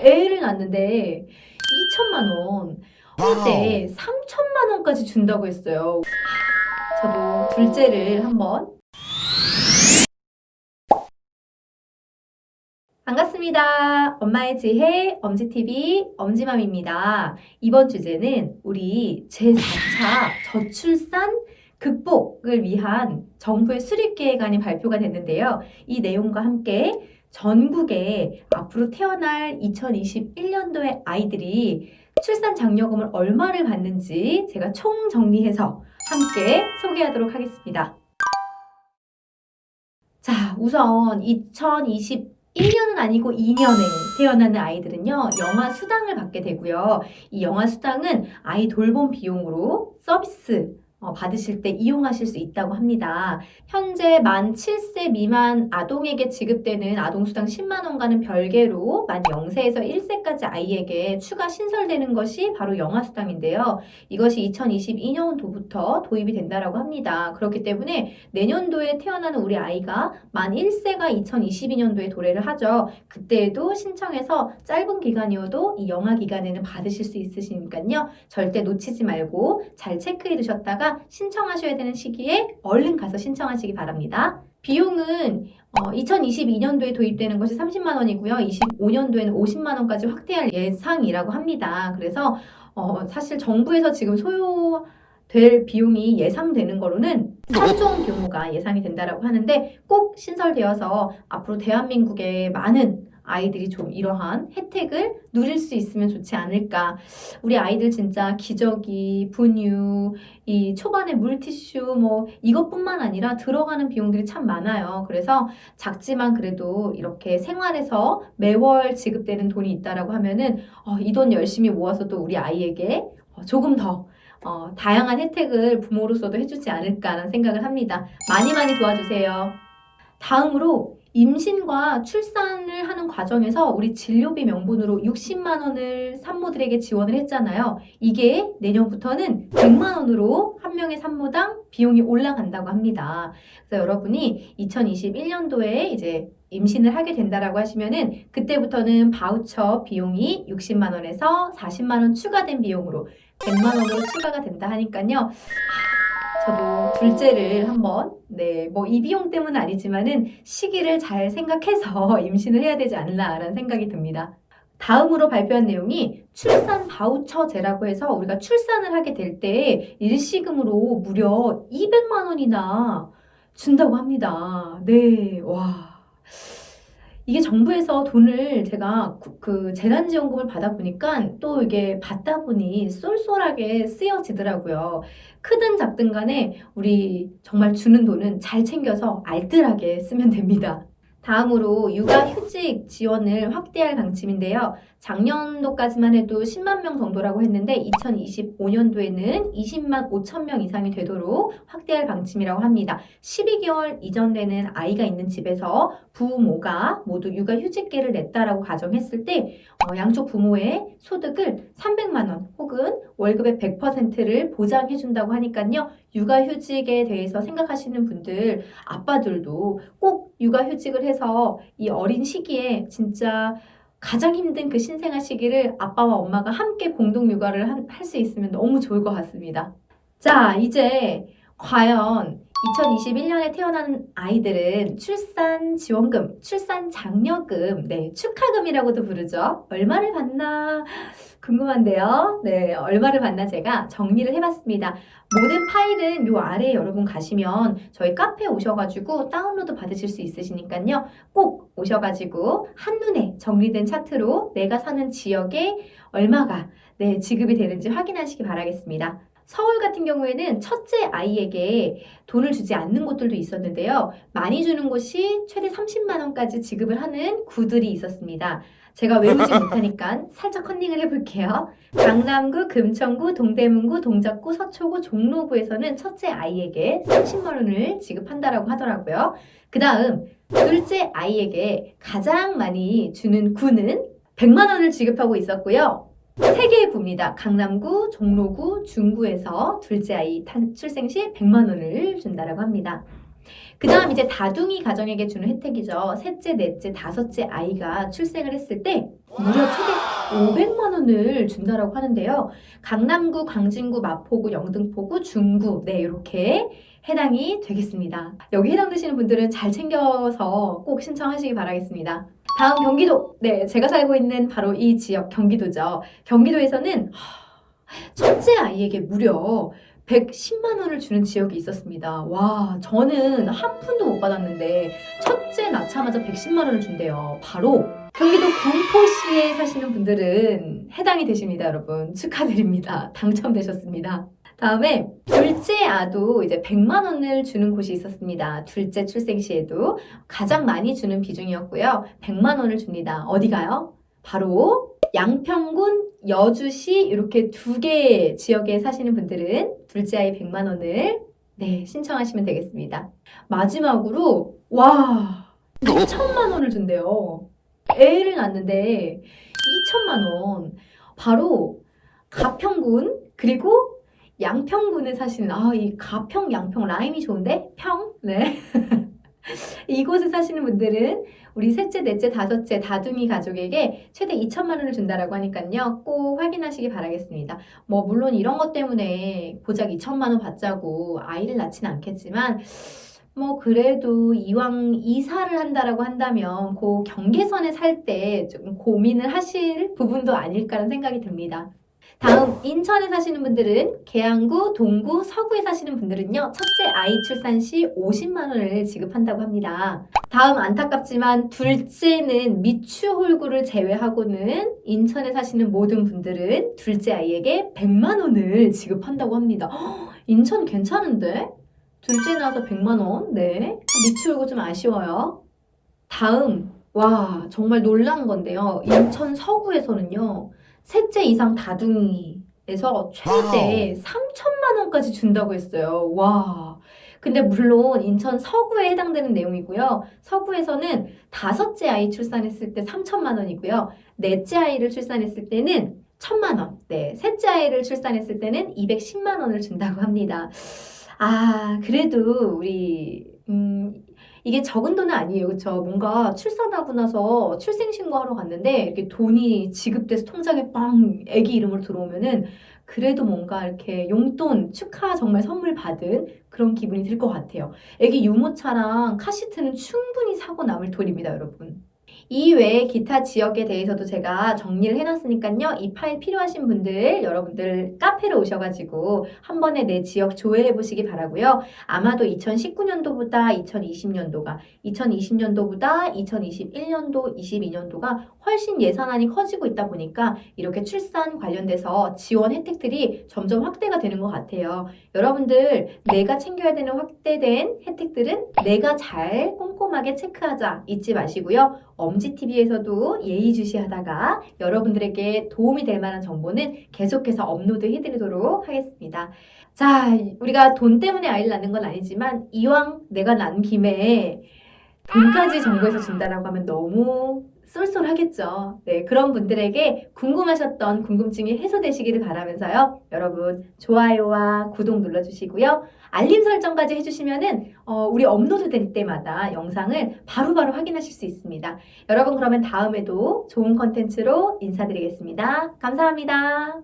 애를 낳는데 2천만 원, 할 때 3천만 원까지 준다고 했어요. 저도 둘째를 한번. 반갑습니다. 엄마의 지혜, 엄지TV, 엄지맘입니다. 이번 주제는 우리 제4차 저출산 극복을 위한 정부의 수립계획안이 발표가 됐는데요. 이 내용과 함께 전국에 앞으로 태어날 2021년도의 아이들이 출산 장려금을 얼마를 받는지 제가 총정리해서 함께 소개하도록 하겠습니다. 자, 우선 2021년은 아니고 2년에 태어나는 아이들은요, 영아 수당을 받게 되고요. 이 영아 수당은 아이 돌봄 비용으로 서비스 받으실 때 이용하실 수 있다고 합니다. 현재 만 7세 미만 아동에게 지급되는 아동수당 10만 원과는 별개로 만 0세에서 1세까지 아이에게 추가 신설되는 것이 바로 영아수당인데요. 이것이 2022년도부터 도입이 된다고 합니다. 그렇기 때문에 내년도에 태어나는 우리 아이가 만 1세가 2022년도에 도래를 하죠. 그때에도 신청해서 짧은 기간이어도 이 영아 기간에는 받으실 수 있으시니까요. 절대 놓치지 말고 잘 체크해 두셨다가 신청하셔야 되는 시기에 얼른 가서 신청하시기 바랍니다. 비용은 2022년도에 도입되는 것이 30만 원이고요. 25년도에는 50만 원까지 확대할 예상이라고 합니다. 그래서 사실 정부에서 지금 소요될 비용이 예상되는 거로는 3조 원 규모가 예상이 된다고 하는데 꼭 신설되어서 앞으로 대한민국의 많은 아이들이 좀 이러한 혜택을 누릴 수 있으면 좋지 않을까. 우리 아이들 진짜 기저귀, 분유, 이 초반에 물티슈 뭐 이것뿐만 아니라 들어가는 비용들이 참 많아요. 그래서 작지만 그래도 이렇게 생활에서 매월 지급되는 돈이 있다라고 하면은 이 돈 열심히 모아서 또 우리 아이에게 조금 더 다양한 혜택을 부모로서도 해주지 않을까라는 생각을 합니다. 많이 많이 도와주세요. 다음으로 임신과 출산을 하는 과정에서 우리 진료비 명분으로 60만 원을 산모들에게 지원을 했잖아요. 이게 내년부터는 100만 원으로 한 명의 산모당 비용이 올라간다고 합니다. 그래서 여러분이 2021년도에 이제 임신을 하게 된다라고 하시면은 그때부터는 바우처 비용이 60만 원에서 40만 원 추가된 비용으로 100만 원으로 추가가 된다 하니까요. 저도 둘째를 한번, 뭐 이 비용 때문은 아니지만은 시기를 잘 생각해서 임신을 해야 되지 않나라는 생각이 듭니다. 다음으로 발표한 내용이 출산 바우처제라고 해서 우리가 출산을 하게 될 때 일시금으로 무려 200만 원이나 준다고 합니다. 네, 와. 이게 정부에서 돈을 제가 그 재난지원금을 받아보니까 또 이게 받다 보니 쏠쏠하게 쓰여지더라고요. 크든 작든 간에 우리 정말 주는 돈은 잘 챙겨서 알뜰하게 쓰면 됩니다. 다음으로 육아휴직 지원을 확대할 방침인데요. 작년도까지만 해도 10만 명 정도라고 했는데 2025년도에는 20만 5천 명 이상이 되도록 확대할 방침이라고 합니다. 12개월 이전 되는 아이가 있는 집에서 부모가 모두 육아휴직계를 냈다라고 가정했을 때 양쪽 부모의 소득을 300만 원 혹은 월급의 100%를 보장해준다고 하니까요. 육아휴직에 대해서 생각하시는 분들, 아빠들도 꼭 육아휴직을 해서 이 어린 시기에 진짜 가장 힘든 그 신생아 시기를 아빠와 엄마가 함께 공동 육아를 할 수 있으면 너무 좋을 것 같습니다. 자, 이제 과연 2021년에 태어나는 아이들은 출산 지원금, 출산 장려금, 축하금이라고도 부르죠. 얼마를 받나 궁금한데요. 얼마를 받나 제가 정리를 해봤습니다. 모든 파일은 요 아래에 여러분 가시면 저희 카페에 오셔가지고 다운로드 받으실 수 있으시니까요. 꼭 오셔가지고 한눈에 정리된 차트로 내가 사는 지역에 얼마가 지급이 되는지 확인하시기 바라겠습니다. 서울 같은 경우에는 첫째 아이에게 돈을 주지 않는 곳들도 있었는데요. 많이 주는 곳이 최대 30만 원까지 지급을 하는 구들이 있었습니다. 제가 외우지 못하니까 살짝 컨닝을 해볼게요. 강남구, 금천구, 동대문구, 동작구, 서초구, 종로구에서는 첫째 아이에게 30만 원을 지급한다라고 하더라고요. 그 다음 둘째 아이에게 가장 많이 주는 구는 100만 원을 지급하고 있었고요. 3개의 구입니다. 강남구, 종로구, 중구에서 둘째 아이 출생 시 100만 원을 준다라고 합니다. 그 다음 이제 다둥이 가정에게 주는 혜택이죠. 셋째, 넷째, 다섯째 아이가 출생을 했을 때 무려 최대 500만 원을 준다라고 하는데요. 강남구, 광진구, 마포구, 영등포구, 중구 네 이렇게 해당이 되겠습니다. 여기 해당되시는 분들은 잘 챙겨서 꼭 신청하시기 바라겠습니다. 다음 경기도. 네, 제가 살고 있는 바로 이 지역 경기도죠. 경기도에서는 첫째 아이에게 무려 110만 원을 주는 지역이 있었습니다. 와, 저는 한 푼도 못 받았는데 첫째 낳자마자 110만 원을 준대요. 바로 경기도 군포시에 사시는 분들은 해당이 되십니다, 여러분. 축하드립니다. 당첨되셨습니다. 다음에 둘째 아도 이제 100만 원을 주는 곳이 있었습니다. 둘째 출생 시에도 가장 많이 주는 비중이었고요. 100만 원을 줍니다. 어디가요? 바로 양평군, 여주시 이렇게 두 개 지역에 사시는 분들은 둘째 아이 100만 원을 네, 신청하시면 되겠습니다. 마지막으로 와, 2천만 원을 준대요. 애를 낳는데 2천만 원. 바로 가평군 그리고 양평군에 사시는 이 가평, 양평 라임이 좋은데? 평? 네. 이곳에 사시는 분들은 우리 셋째, 넷째, 다섯째 다둥이 가족에게 최대 2천만 원을 준다라고 하니까요. 꼭 확인하시기 바라겠습니다. 뭐 물론 이런 것 때문에 고작 2천만 원 받자고 아이를 낳지는 않겠지만 뭐 그래도 이왕 이사를 한다라고 한다면 그 경계선에 살 때 좀 고민을 하실 부분도 아닐까라는 생각이 듭니다. 다음 인천에 사시는 분들은 계양구, 동구, 서구에 사시는 분들은요. 첫째 아이 출산 시 50만 원을 지급한다고 합니다. 다음 안타깝지만 둘째는 미추홀구를 제외하고는 인천에 사시는 모든 분들은 둘째 아이에게 100만 원을 지급한다고 합니다. 인천 괜찮은데? 둘째 낳아서 100만 원? 네. 미추홀구 좀 아쉬워요. 다음 와 정말 놀라운 건데요. 인천 서구에서는요. 셋째 이상 다둥이에서 최대 3천만 원까지 준다고 했어요. 와. 근데 물론 인천 서구에 해당되는 내용이고요. 서구에서는 다섯째 아이 출산했을 때 3천만 원이고요. 넷째 아이를 출산했을 때는 1천만 원. 네. 셋째 아이를 출산했을 때는 210만 원을 준다고 합니다. 그래도 우리 이게 적은 돈은 아니에요. 그렇죠? 뭔가 출산하고 나서 출생신고하러 갔는데 이렇게 돈이 지급돼서 통장에 빵 애기 이름으로 들어오면은 그래도 뭔가 이렇게 용돈 축하 정말 선물 받은 그런 기분이 들 것 같아요. 애기 유모차랑 카시트는 충분히 사고 남을 돈입니다, 여러분. 이 외에 기타 지역에 대해서도 제가 정리를 해놨으니까요. 이 파일 필요하신 분들 여러분들 카페로 오셔가지고 한 번에 내 지역 조회해 보시기 바라고요. 아마도 2019년도보다 2020년도가 2020년도보다 2021년도 22년도가 훨씬 예산안이 커지고 있다 보니까 이렇게 출산 관련돼서 지원 혜택들이 점점 확대가 되는 것 같아요. 여러분들 내가 챙겨야 되는 확대된 혜택들은 내가 잘 꼼꼼하게 체크하자 잊지 마시고요. 엄지TV에서도 예의주시하다가 여러분들에게 도움이 될 만한 정보는 계속해서 업로드 해드리도록 하겠습니다. 자, 우리가 돈 때문에 아이를 낳는 건 아니지만 이왕 내가 낳은 김에 돈까지 정부에서 준다라고 하면 너무 쏠쏠하겠죠. 네, 그런 분들에게 궁금하셨던 궁금증이 해소되시기를 바라면서요. 여러분 좋아요와 구독 눌러주시고요. 알림 설정까지 해주시면은 우리 업로드 될 때마다 영상을 바로바로 확인하실 수 있습니다. 여러분 그러면 다음에도 좋은 컨텐츠로 인사드리겠습니다. 감사합니다.